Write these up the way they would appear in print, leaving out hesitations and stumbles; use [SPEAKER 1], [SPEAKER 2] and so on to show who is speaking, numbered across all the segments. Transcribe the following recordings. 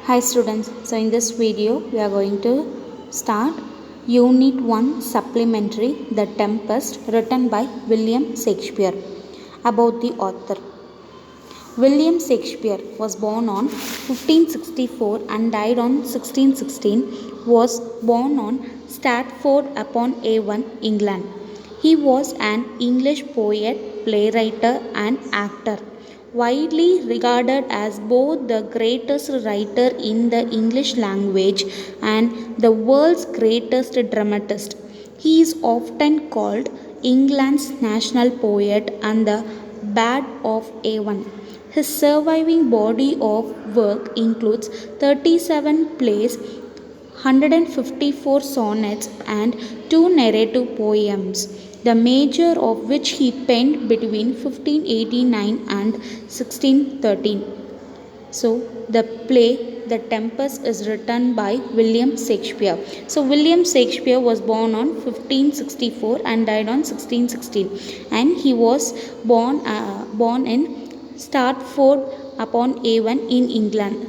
[SPEAKER 1] Hi students, so in this video we are going to start Unit 1 Supplementary The Tempest written by William Shakespeare. About the author. William Shakespeare was born on 1564 and died on 1616, was born on Stratford upon Avon, England. He was an English poet, playwright and actor, widely regarded as both the greatest writer in the English language and the world's greatest dramatist. He is often called England's national poet and the Bard of Avon. His surviving body of work includes 37 plays, 154 sonnets, and 2 narrative poems, the major of which he penned between 1589 and 1613. So, the play The Tempest is written by William Shakespeare. So, William Shakespeare was born on 1564 and died on 1616, and he was born in Stratford upon Avon in England,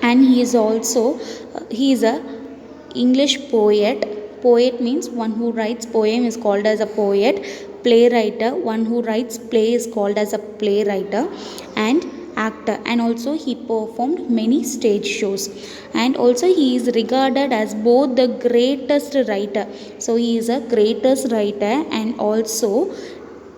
[SPEAKER 1] and he is also he is a English poet. Poet means one who writes poem is called as a poet. Playwright, one who writes play is called as a playwright, and actor, and also he performed many stage shows, and also he is regarded as both the greatest writer. So he is a greatest writer and also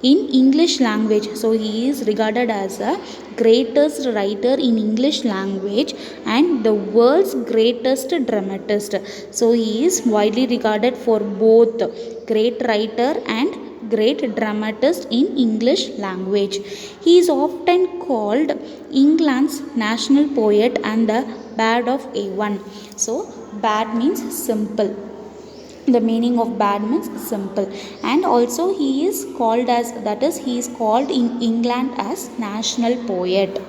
[SPEAKER 1] in English language. So he is regarded as a greatest writer in English language and the world's greatest dramatist. So he is widely regarded for both great writer and great dramatist in English language. He is often called England's national poet and the Bard of Avon. So bard means simple. The meaning of bad means simple, and also he is called as, that is, he is called in England as national poet.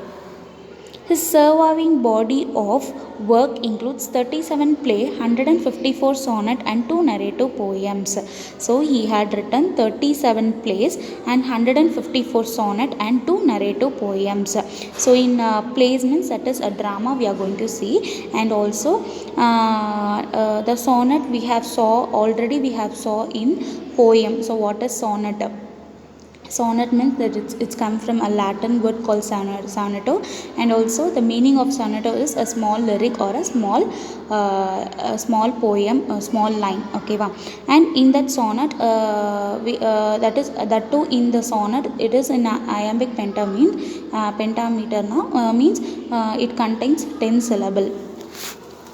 [SPEAKER 1] His surviving body of work includes 37 play, 154 sonnet and 2 narrative poems. So he had written 37 plays and 154 sonnet and 2 narrative poems. So in plays means that is a drama we are going to see, and also the sonnet we have saw in poem. So what is sonnet? Sonnet means that it's come from a Latin word called sonetto, and also the meaning of sonetto is a small lyric or a small poem, a small line. Okay, wow. And in that sonnet, that too in the sonnet it is in iambic pentameter. Now means it contains 10 syllable.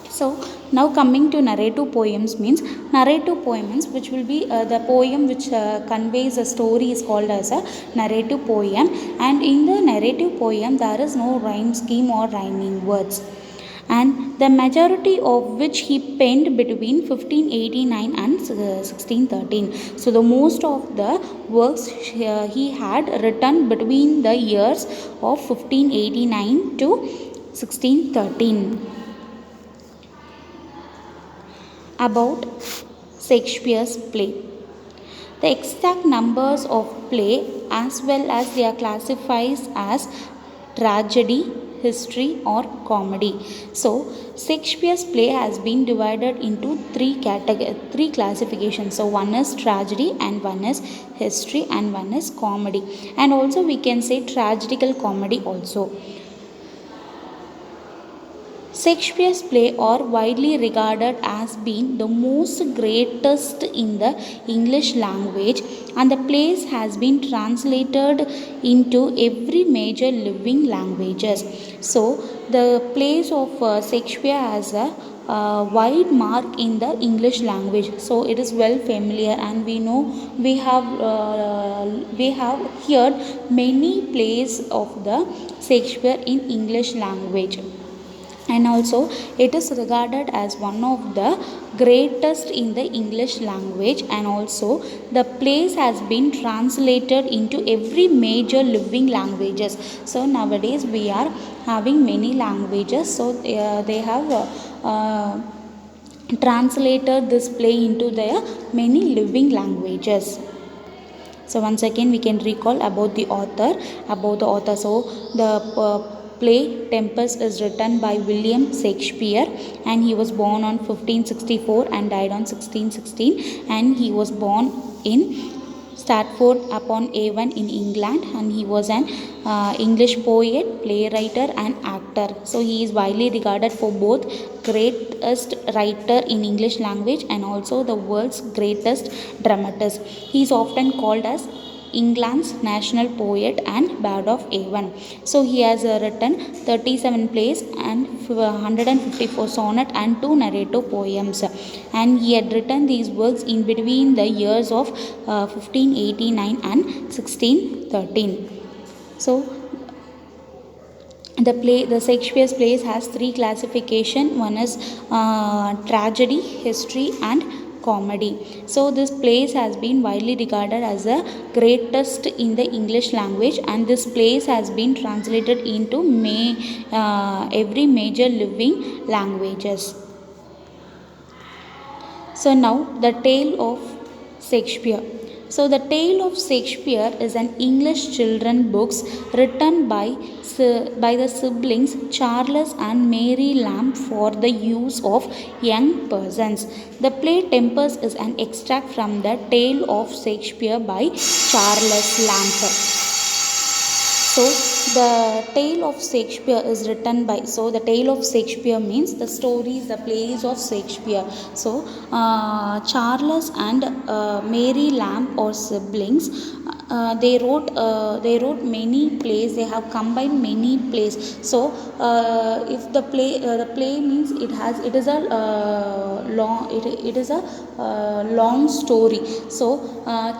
[SPEAKER 1] So now coming to narrative poems means, narrative poems which will be the poem which conveys a story is called as a narrative poem, and in the narrative poem there is no rhyme scheme or rhyming words, and the majority of which he penned between 1589 and 1613. So the most of the works he had written between the years of 1589 to 1613. About Shakespeare's play. The exact numbers of play as well as they are classified as tragedy, history or comedy. So Shakespeare's play has been divided into three classifications. So one is tragedy, and one is history, and one is comedy, and also we can say tragedical comedy also. Shakespeare's plays are widely regarded as being the most greatest in the English language, and the plays has been translated into every major living languages. So the plays of Shakespeare has a wide mark in the English language. So it is well familiar, and we know we have heard many plays of the Shakespeare in English language, and also it is regarded as one of the greatest in the English language, and also the plays has been translated into every major living languages. So nowadays we are having many languages, so they have translated this play into their many living languages. So once again we can recall about the author. So the play Tempest is written by William Shakespeare, and he was born on 1564 and died on 1616, and he was born in Stratford upon Avon in England, and he was an English poet, playwright and actor. So he is widely regarded for both greatest writer in English language and also the world's greatest dramatist. He is often called as England's national poet and bard of Avon. So he has written 37 plays and 154 sonnet and 2 narrative poems, and he had written these works in between the years of 1589 and 1613. So the Shakespeare's plays has 3 classification. One is tragedy, history and comedy. So this plays has been widely regarded as the greatest in the English language, and this plays has been translated into every major living languages. So now the tale of Shakespeare. So the Tale of Shakespeare is an English children books written by the siblings Charles and Mary Lamb for the use of young persons. The play Tempest is an extract from the Tale of Shakespeare by Charles Lamb. So the Tale of Shakespeare is written by, so the Tale of Shakespeare means the stories, the plays of Shakespeare. So Charles and Mary Lamb or siblings, they wrote many plays. They have combined many plays. So if the play means it is a long story. So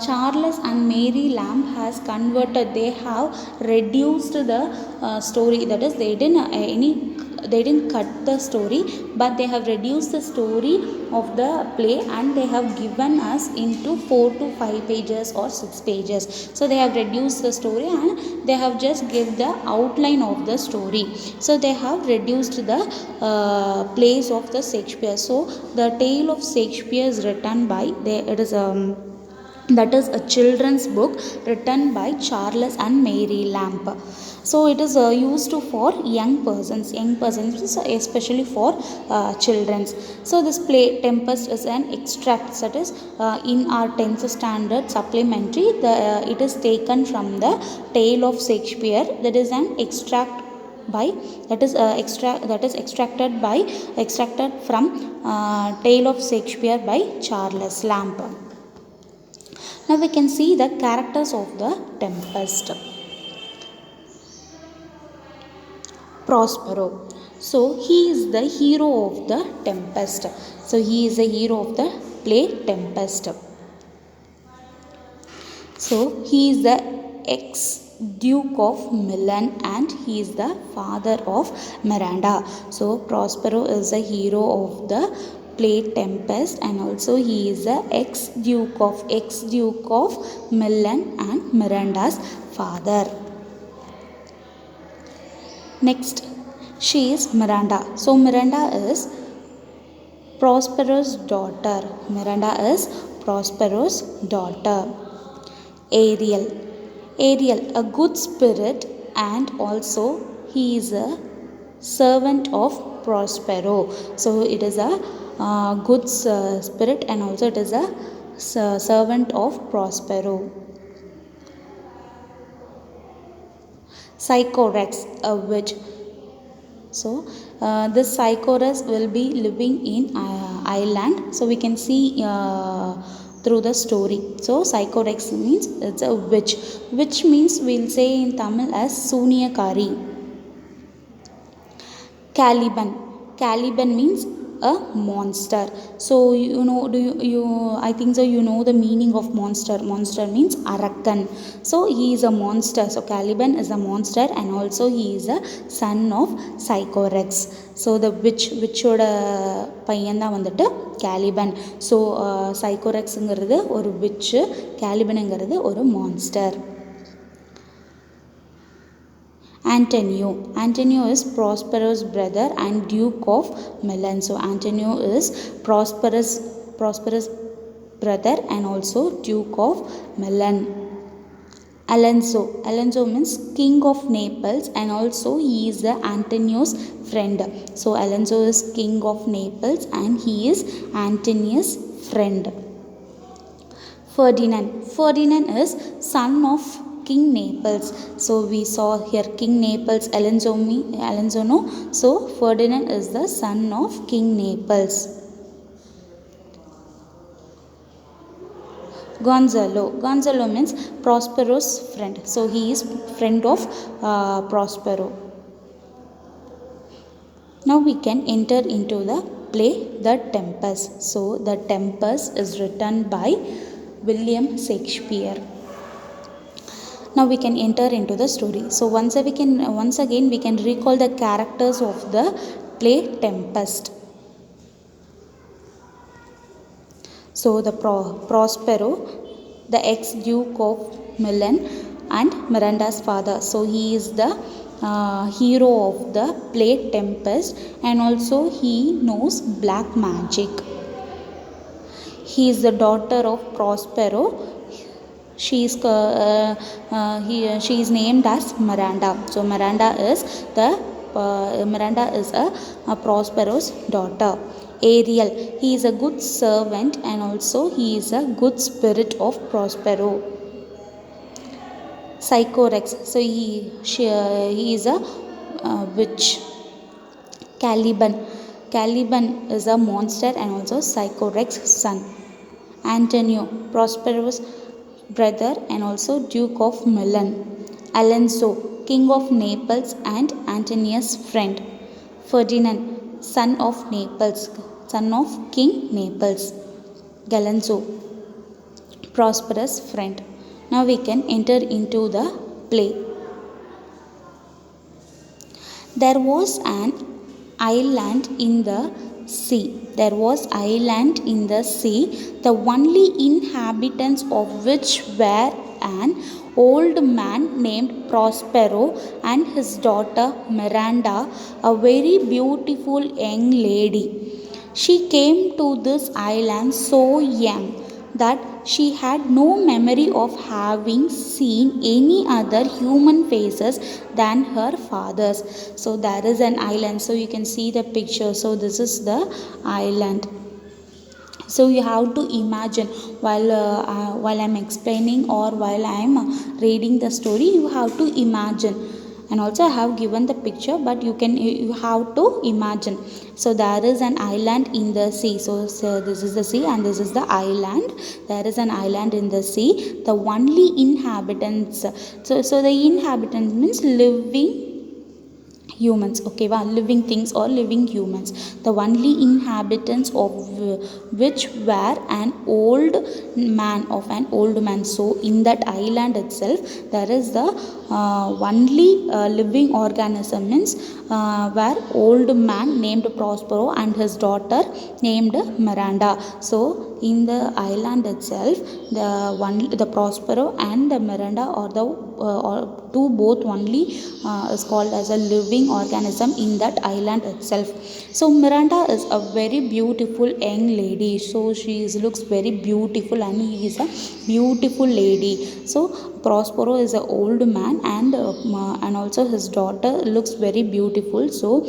[SPEAKER 1] Charles and Mary Lamb has converted. They have reduced the story. That is, they didn't cut the story, but they have reduced the story of the play and they have given us into 4 to 5 pages or 6 pages. So they have reduced the story and they have just give the outline of the story. So they have reduced the plays of the Shakespeare. So the Tale of Shakespeare is written by that is a children's book written by Charles and Mary Lamb. So it is used for young persons, especially for children. So this play Tempest is an extract, that is in our 10th standard supplementary. It is taken from the Tale of Shakespeare. That is an extract by extracted from Tale of Shakespeare by Charles Lamb. Now we can see the characters of the Tempest. Prospero. So he is the hero of the Tempest. So he is the hero of the play Tempest. So he is the ex-Duke of Milan and he is the father of Miranda. So Prospero is the hero of the play Tempest, and also he is the ex-Duke of Milan and Miranda's father. Next, she is Miranda. So Miranda is Prospero's daughter. Ariel, a good spirit, and also he is a servant of Prospero. So it is a good spirit and also it is a servant of Prospero. Sycorax, a witch. So this Sycorax will be living in Ireland. So we can see through the story. So Sycorax means it's a witch. Witch means we'll say in Tamil as Suniyakari. Caliban means a monster. So I think so you know the meaning of monster. Monster means Arakkan. So he is a monster. So Caliban is a monster and also he is a son of Sycorax. So the witchoட பையன் தான் வந்துட்டு Caliban. So Sycoraxங்கிறது ஒரு witch, Calibanங்கிறது ஒரு monster. Antonio is Prospero's brother and Duke of Milan. So Antonio is Prospero's brother and also Duke of Milan. Alonso means king of Naples, and also he is the Antonio's friend. So Alonso is king of Naples and he is Antonio's friend. Ferdinand is son of King Naples. So we saw here King Naples, Alonso no. So Ferdinand is the son of King Naples. Gonzalo means Prospero's friend. So he is friend of Prospero. Now we can enter into the play The Tempest. So The Tempest is written by William Shakespeare. Now we can enter into the story. So once again we can recall the characters of the play Tempest. So the Prospero, the ex-Duke of Milan and Miranda's father. So he is the hero of the play Tempest, and also he knows black magic. He is the daughter of Prospero. She is named as Miranda. So Miranda is a Prospero's daughter. Ariel, he is a good servant and also he is a good spirit of Prospero. Sycorax, so he is a witch. Caliban is a monster and also Sycorax's son. Antonio, Prospero's brother and also Duke of Milan. Alonso, king of Naples and Antonia's friend. Ferdinand, son of King Naples. Galazzo, Prosperous friend. Now we can enter into the play. There was an island in the sea. The only inhabitants of which were an old man named Prospero and his daughter Miranda, a very beautiful young lady. She came to this island so young that she had no memory of having seen any other human faces than her father's. So there is an island. So you can see the picture. So this is the island. So you have to imagine while I'm explaining or while I'm reading the story, you have to imagine. And also I have given the picture, but you have to imagine. So there is an island in the sea. So this is the sea and this is the island. There is an island in the sea. The only inhabitants. So the inhabitants means living humans, okay, living things or living humans. The only inhabitants of which were an old man. So in that island itself, there is the only living organism means were old man named Prospero and his daughter named Miranda. So in the island itself, the Prospero and the Miranda or the two both only is called as a living organism in that island itself. So Miranda is a very beautiful young lady. So she looks very beautiful and he is a beautiful lady. So Prospero is an old man and also his daughter looks very beautiful. So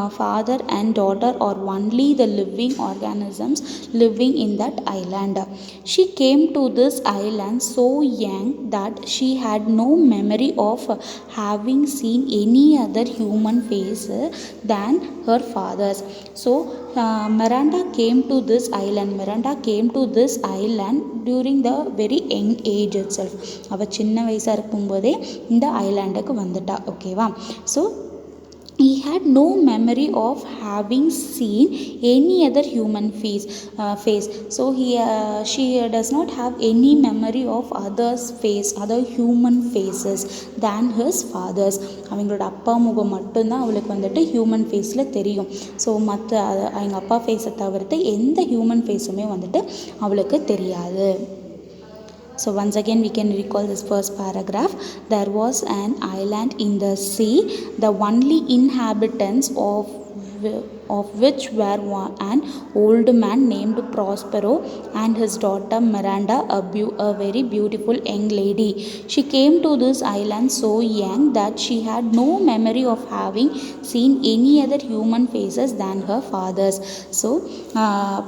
[SPEAKER 1] father and daughter are only the living organisms living in that island. She came to this island so young that she had no memory of having seen any other human face than her father's. So Miranda came to this island during the very young age itself. அவ சின்ன வயசா இருக்கும்போதே இந்த ஐலாண்டுக்கு வந்துட்டா, ஓகேவா. So he had no memory of having seen any other human face. So she does not have any memory of other human faces than his father's. அவங்களோட அப்பா முகம் மட்டும்தான் அவளுக்கு வந்துட்டு ஹியூமன் ஃபேஸில் தெரியும். ஸோ மற்ற அவங்க அப்பா ஃபேஸை தவிர்த்து எந்த ஹியூமன் ஃபேஸுமே வந்துட்டு அவளுக்கு தெரியாது. So once again we can recall this first paragraph. There was an island in the sea. The only inhabitants of which were an old man named Prospero and his daughter Miranda, a very beautiful young lady. She came to this island so young that she had no memory of having seen any other human faces than her father's. So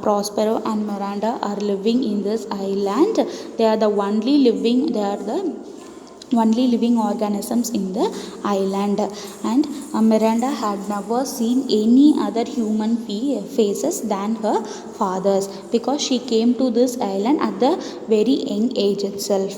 [SPEAKER 1] Prospero and Miranda are living in this island. They are the only living organisms in the island, and Miranda had never seen any other human faces than her father's, because she came to this island at the very young age itself.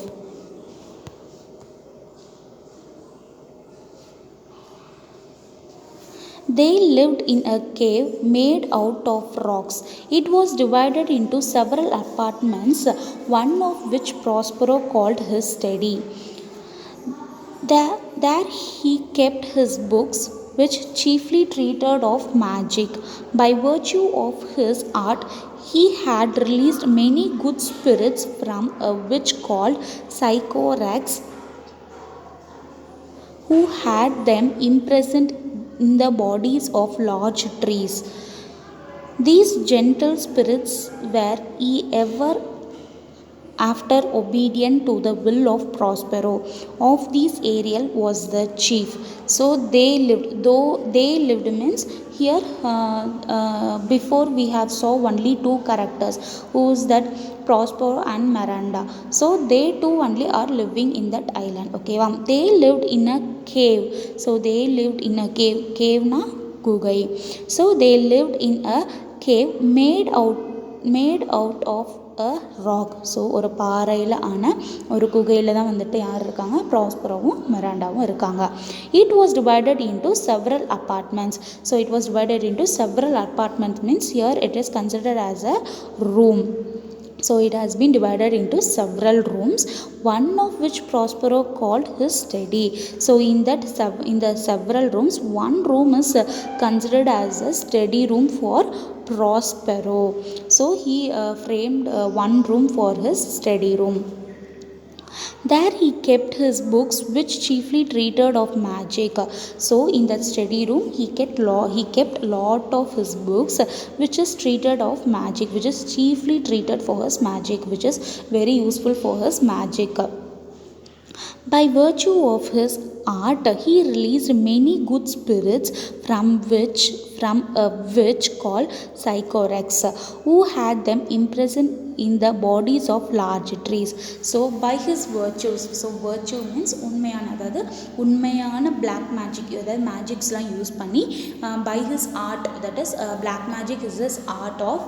[SPEAKER 1] They lived in a cave made out of rocks. It was divided into several apartments, one of which Prospero called his study. There he kept his books, which chiefly treated of magic. By virtue of his art, he had released many good spirits from a witch called Sycorax, who had them imprisoned in the bodies of large trees. These gentle spirits were ever after obedient to the will of Prospero. Of these, Ariel was the chief. So they lived. Though they lived means here before we have saw only two characters, who is that Prospero and Miranda. So they two only are living in that island. Okay, they lived in a cave. So they lived in a cave. Cave na gugai. So they lived in a cave made out of a rock. So ஒரு பாறையில் ஆன ஒரு குகையில் தான் வந்துட்டு யார் இருக்காங்க, ப்ராஸ்பரோவும் மிராண்டாவும் இருக்காங்க. It was divided into several apartments. So it was divided into several apartments means here it is considered as a room. So it has been divided into several rooms, one of which Prospero called his study. So in the several rooms, one room is considered as a study room for Prospero. So he framed one room for his study room. There he kept his books, which chiefly treated of magic. So in that study room he kept lot of his books which is treated of magic, which is chiefly treated for his magic, which is very useful for his magic. By virtue of his art, he released many good spirits from a witch called Sycorax, who had them imprisoned in the bodies of large trees. So by his virtues, so virtue means உண்மையான black magic, அதாவது மேஜிக்ஸ்லாம் use பண்ணி by his art, that is black magic is his art of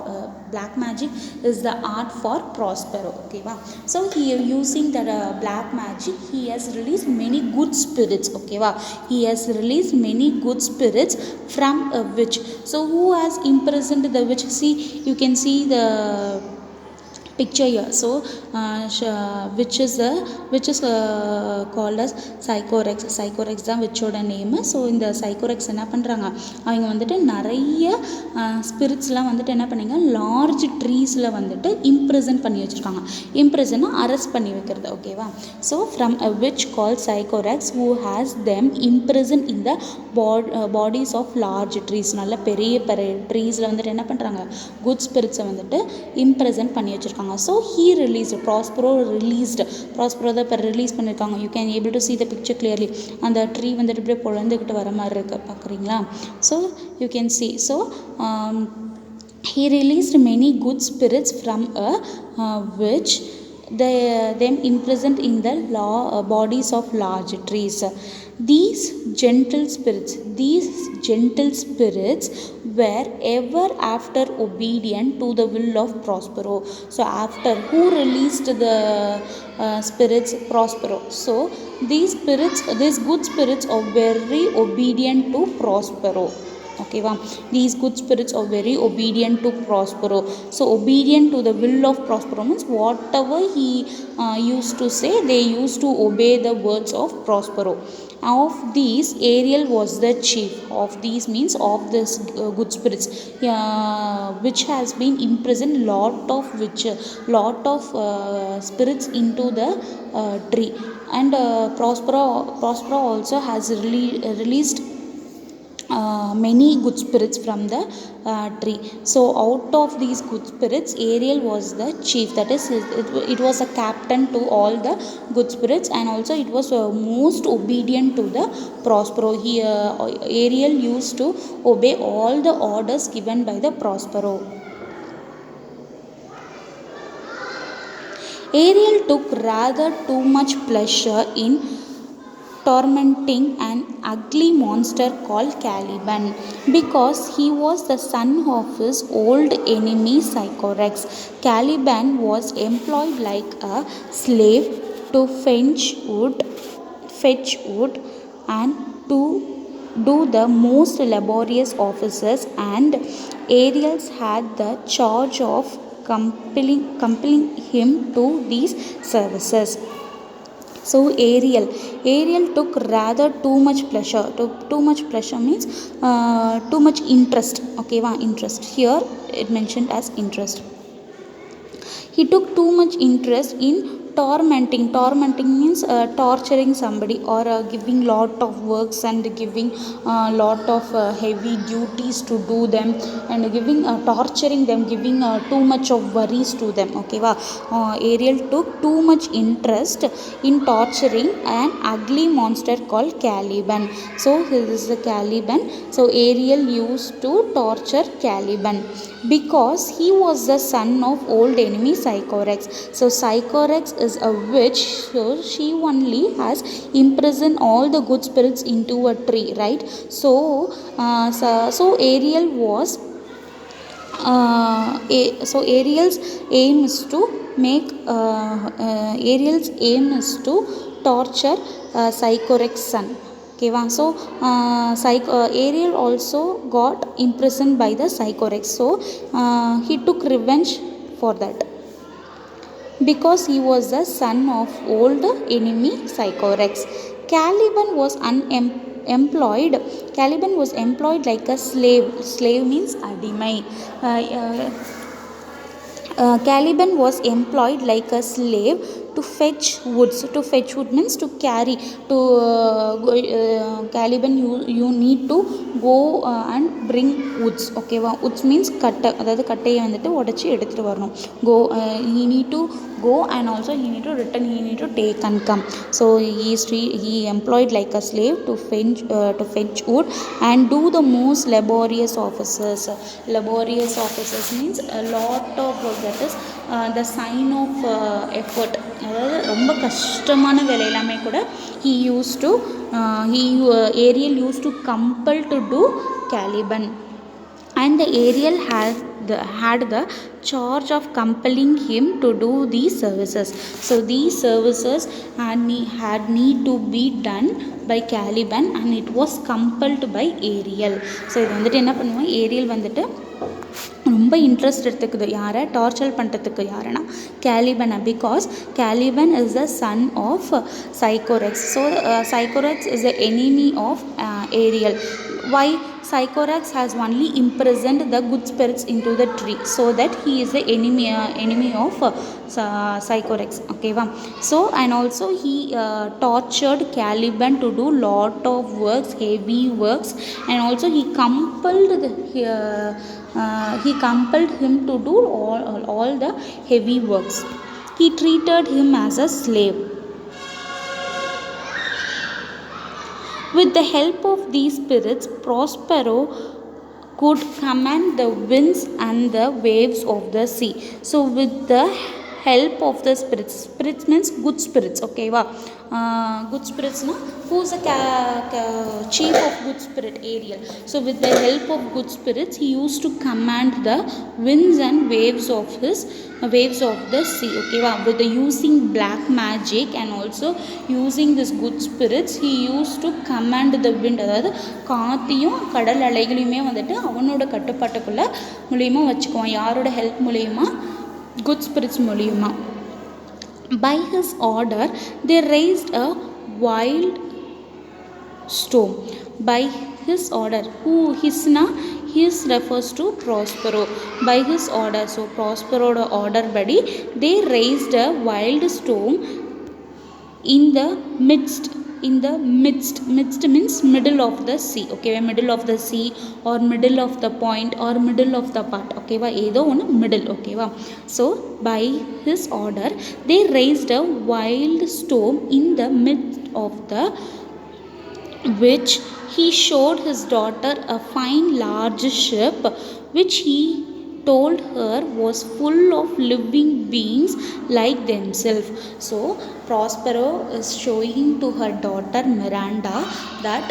[SPEAKER 1] black magic is the art for Prospero. Okay va. So he using that black magic, he has released many good spirits. Okay va. He has released many good spirits from a witch. So who has imprisoned the witch? See, you can see the picture here. So which is called as Sycorax. Sycorax தான் விச்சோட name. So இந்த சைக்கோரெக்ஸ் என்ன பண்ணுறாங்க, அவங்க வந்துட்டு நிறைய ஸ்பிரிட்ஸ்லாம் வந்துட்டு என்ன பண்ணிங்க, லார்ஜ் ட்ரீஸில் வந்துட்டு இம்ப்ரிசன் பண்ணி வச்சுருக்காங்க. இம்ப்ரிசன்னா அரெஸ்ட் பண்ணி வைக்கிறது. ஓகேவா. So from a which call Sycorax who has them imprison in the bodies of large trees. நல்ல பெரிய ட்ரீஸில் வந்துட்டு என்ன பண்ணுறாங்க, குட் ஸ்பிரிட்ஸை வந்துட்டு இம்ப்ரிசன் பண்ணி வச்சுருக்காங்க. So he released, Prospero தான் இப்போ ரிலீஸ் பண்ணியிருக்காங்க. You can able to see the picture clearly. அந்த ட்ரீ வந்துட்டு இப்படியே பொழந்துக்கிட்டு வர மாதிரி இருக்குது, பார்க்குறீங்களா. So you can see. So he released many good spirits from a witch, them imprisoned in the bodies of large trees. These gentle spirits were ever after obedient to the will of Prospero. So after who released the spirits? Prospero. So these good spirits are very obedient to Prospero. Okay va. These good spirits are very obedient to Prospero. So obedient to the will of Prospero means whatever he used to say, they used to obey the words of Prospero. Of these, Ariel was the chief. Of these means of this good spirits, which has been imprisoned lot of spirits into the tree. And Prospero also has released many good spirits from the tree. So out of these good spirits, Ariel was the chief, that is it was a captain to all the good spirits, and also it was most obedient to the Prospero. Ariel used to obey all the orders given by the Prospero. Ariel took rather too much pleasure in tormenting an ugly monster called Caliban, because he was the son of his old enemy Sycorax. Caliban was employed like a slave to fetch wood and to do the most laborious offices, and Ariel had the charge of compelling him to these services. So Ariel took rather too much pleasure. Too much pleasure means too much interest. Okay, interest. Here it mentioned as interest. He took too much interest in tormenting. Tormenting means torturing somebody, or giving lot of works and giving lot of heavy duties to do them, and giving torturing them, giving too much of worries to them. Okay, Ariel took too much interest in torturing an ugly monster called Caliban. So this is the Caliban. So Ariel used to torture Caliban because he was the son of old enemy Sycorax. So Sycorax is a witch, so she only has imprisoned all the good spirits into a tree, right? So Ariel was so Ariel's aim is to make Ariel's aim is to torture Sycorax's son. Okay, so Ariel also got imprisoned by the Sycorax. So he took revenge for that, because he was the son of old enemy Sycorax. Caliban was employed. Caliban was employed like a slave. Slave means adimai. Caliban was employed like a slave to fetch woods. To fetch wood means to carry. To Caliban, you need to go and bring woods. Okay, woods means கட்டை, அதாவது கட்டையை வந்துட்டு உடச்சி எடுத்துகிட்டு வரணும். Go, he need to go, and also he need to return, he need to take and come. So he employed like a slave to fetch wood and do the most laborious offices. Laborious offices means a lot of work, that is the sign of effort. அதாவது ரொம்ப கஷ்டமான வேலை எல்லாமே கூட Ariel used to compel to do Caliban, and the Ariel had the charge of compelling him to do these services. So these services had need to be done by Caliban, and it was compelled by Ariel. So இது வந்துட்டு என்ன பண்ணுவோம், Ariel வந்துட்டு ரொம்ப interest எடுத்துக்குது யாரை torture பண்ணுறதுக்கு, யாருன்னா Caliban, because Caliban is the son of Sycorax. So Sycorax is the enemy of Ariel. Why? Sycorax has only imprisoned the good spirits into the tree, so that he is the enemy of Sycorax. Okay, so and also he tortured Caliban to do lot of works, heavy works, and also he compelled him to do all the heavy works. He treated him as a slave. With the help of these spirits, Prospero could command the winds and the waves of the sea. So with the help of the spirits means good spirits. Okay, good spirits na, who's the chief of good spirit? Ariel. So with the help of good spirits, he used to command the winds and waves of the sea. Okay, with the using black magic and also using this good spirits, he used to command the wind. அதாவது காத்தையும் கடல் அலைகளையுமே வந்துட்டு அவனோட கட்டுப்பாட்டுக்குள்ள மூலியமா வச்சுக்குவான். யாரோட help மூலியமா? good spirits மூலியமா. By his order, they raised a wild storm. By his order, who hisna? His refers to Prospero. By his order, so Prospero order badi, they raised a wild storm in the midst in the midst means middle of the sea. Okay, middle of the sea or middle of the point or middle of the part. Okay, ஏதோ ஒன்று middle. Okay, so by his order they raised a wild storm in the midst of the which he showed his daughter a fine large ship which he told her was full of living beings like themselves. So Prospero is showing to her daughter Miranda that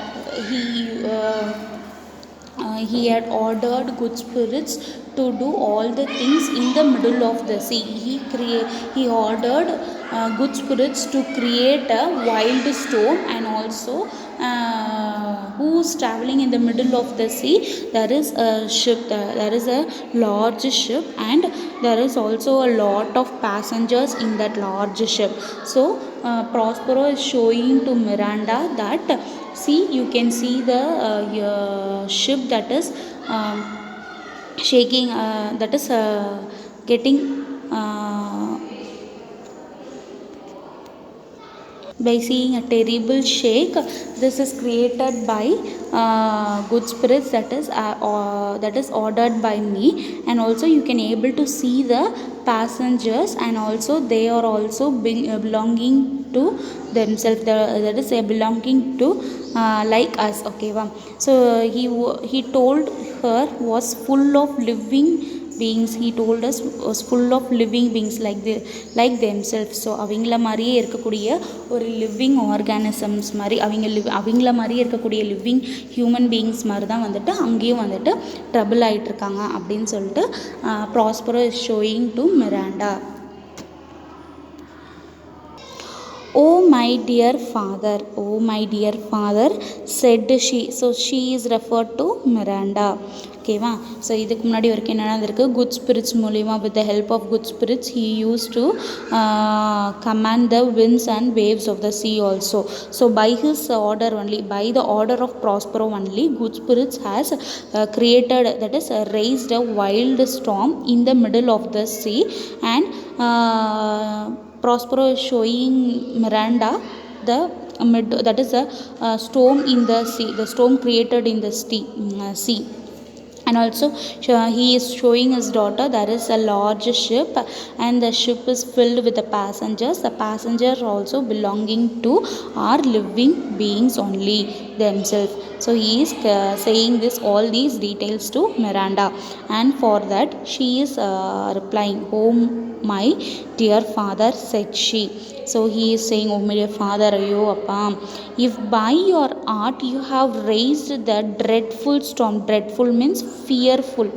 [SPEAKER 1] he had ordered good spirits to do all the things in the middle of the sea. He ordered good spirits to create a wild storm, and also who's traveling in the middle of the sea. There is a ship, there is a large ship, and there is also a lot of passengers in that large ship. So Prospero is showing to Miranda that see, you can see the ship that is shaking, that is getting by seeing a terrible shake. This is created by good spirits, that is ordered by me, and also you can able to see the passengers, and also they are also belonging to themselves, that is belonging to like us. Okay, so he told her was full of living beings. He told us was full of living beings like themselves. So அவங்கள மாதிரியே இருக்கக்கூடிய ஒரு living organisms மாதிரி, அவங்கள மாதிரியே இருக்கக்கூடிய living human beings மாதிரி தான் வந்துட்டு அங்கேயும் வந்துட்டு ட்ரபிள் ஆகிட்டு இருக்காங்க அப்படின்னு சொல்லிட்டு Prospero is showing to Miranda. Oh my dear father, said she. So she is referred to Miranda. ஓகேவா, ஸோ இதுக்கு முன்னாடி வரைக்கும் என்ன நடந்திருக்கு, குட் ஸ்பிரிட்ஸ் மூலிமா, with the help of good spirits he use to command the winds and waves of the sea also. So by his order only, by the order of Prospero only, good spirits has created, that is raised a wild storm in the middle of the sea, and Prospero is showing Miranda that is a storm in the sea, the storm created in the sea. And also he is showing his daughter there is a large ship, and the ship is filled with the passengers. The passengers are also belonging to our living beings only themselves. So he is saying all these details to Miranda, and for that she is replying, oh my dear father, said she. So he is saying, oh my dear father, ayyo appa, if by your art you have raised the dreadful storm, dreadful means fearful,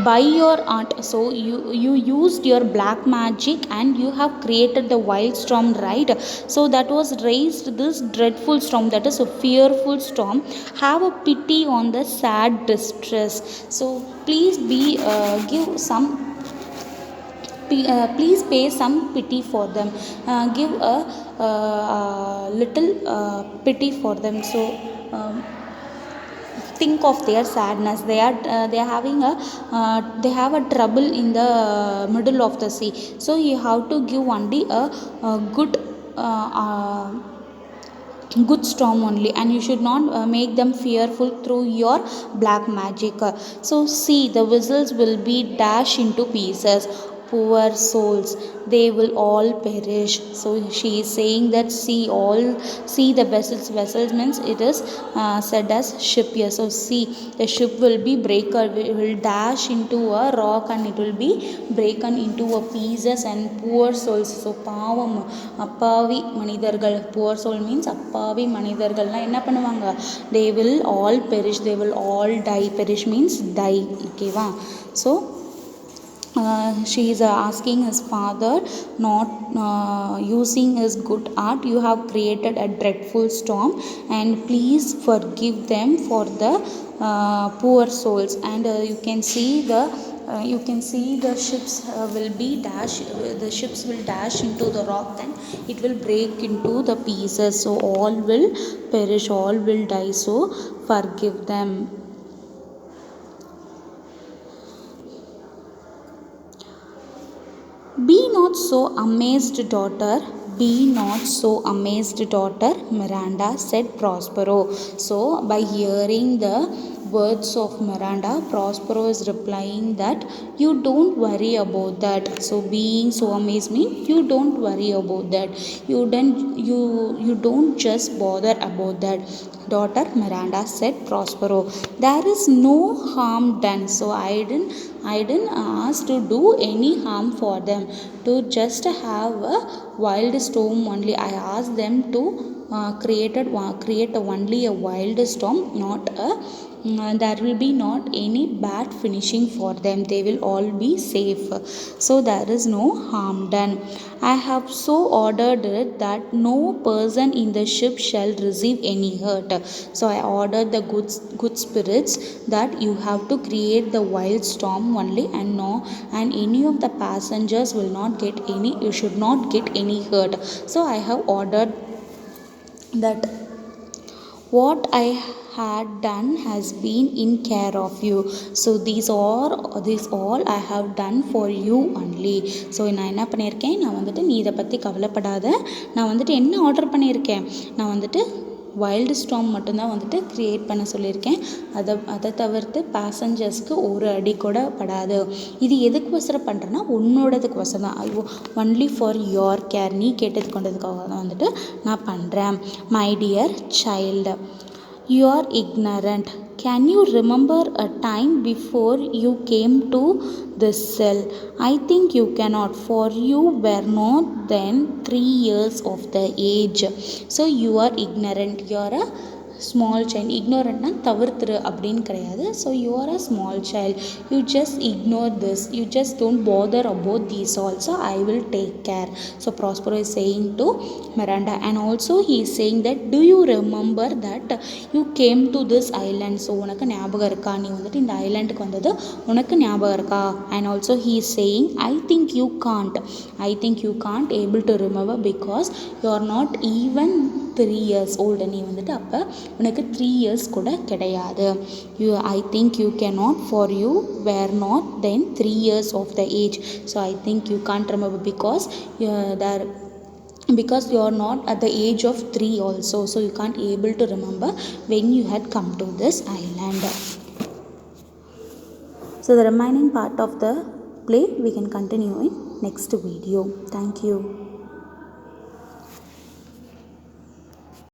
[SPEAKER 1] by your art, so you used your black magic and you have created the wild storm, right? So that was raised this dreadful storm, that is a fearful storm. Have a pity on the sad distress. So please give some please pay some pity for them, give a little pity for them. So think of their sadness. They are having they have a trouble in the middle of the sea. So you have to give only a good storm only, and you should not make them fearful through your black magic. So see, the vessels will be dashed into pieces. Poor souls, they will all perish. So she is saying that see the vessels means it is said as ship here. So see, the ship will be will dash into a rock, and it will be broken into a pieces. And poor souls, so பாவம் அப்பாவி மனிதர்கள், poor soul means அப்பாவி மனிதர்கள்லாம் என்ன பண்ணுவாங்க, they will all perish, they will all die. Perish means die. ஓகேவா, so she is asking his father, not using his good art, you have created a dreadful storm, and please forgive them for the poor souls. And you can see the ships will be the ships will dash into the rock, then it will break into the pieces. So all will perish, all will die, so forgive them. Be not so amazed, daughter, "Be not so amazed, daughter Miranda," said Prospero. So, by hearing the words of Miranda, Prospero is replying that you don't worry about that. So, being so amazed means you don't worry about that. You don't just bother about that. Daughter Miranda, said Prospero, there is no harm done. So I didn't ask to do any harm for them, to just have a wild storm only. I asked them to create only a wild storm, not a there will be not any bad finishing for them. They will all be safe. So there is no harm done. I have so ordered it that no person in the ship shall receive any hurt. So I ordered the good spirits that you have to create the wild storm only, and any of the passengers will not get any, you should not get any hurt. So I have ordered that what I had done has been in care of you. So these all I have done for you only. So நான் என்ன பண்ணியிருக்கேன், நான் வந்துட்டு நீ இதை பற்றி கவலைப்படாத, நான் வந்துட்டு என்ன ஆர்டர் பண்ணியிருக்கேன், நான் வந்துட்டு வைல்டு ஸ்டார்ம் மட்டும்தான் வந்துட்டு க்ரியேட் பண்ண சொல்லியிருக்கேன். அதை தவிர்த்து பேசஞ்சர்ஸ்க்கு ஒரு அடி கூட படாது. இது எதுக்கோசரம் பண்ணுறேன்னா உன்னோடதுக்கோசரம் தான். ஒன்லி ஃபார் யோர் கேர், நீ கேட்டது கொண்டதுக்காக தான் வந்துட்டு நான் பண்ணுறேன். My dear child, you are ignorant. Can you remember a time before you came to this cell? I think you cannot, for you were not then 3 years of the age. So you are ignorant. You are a small child. இக்னோரண்ட்னா தவிர்த்துரு அப்படின்னு கிடையாது. So you are a small child. You just ignore this. You just don't bother about these also. I will take care. So Prospero is saying to Miranda. And also he is saying that do you remember that you came to this island. So உனக்கு ஞாபகம் இருக்கா, நீ வந்துட்டு இந்த ஐலாண்டுக்கு வந்தது உனக்கு ஞாபகம் இருக்கா? And also he is saying I think you can't able to remember because you are not even 3 years old. நீ வந்துட்டு அப்போ உனக்கு 3 years கூட கிடையாது. I think you cannot, for you were not then 3 years of the age. So I think you can't remember because you are not at the age of 3 also. So you can't able to remember when you had come to this island. So the remaining part of the play we can continue in next video. Thank you.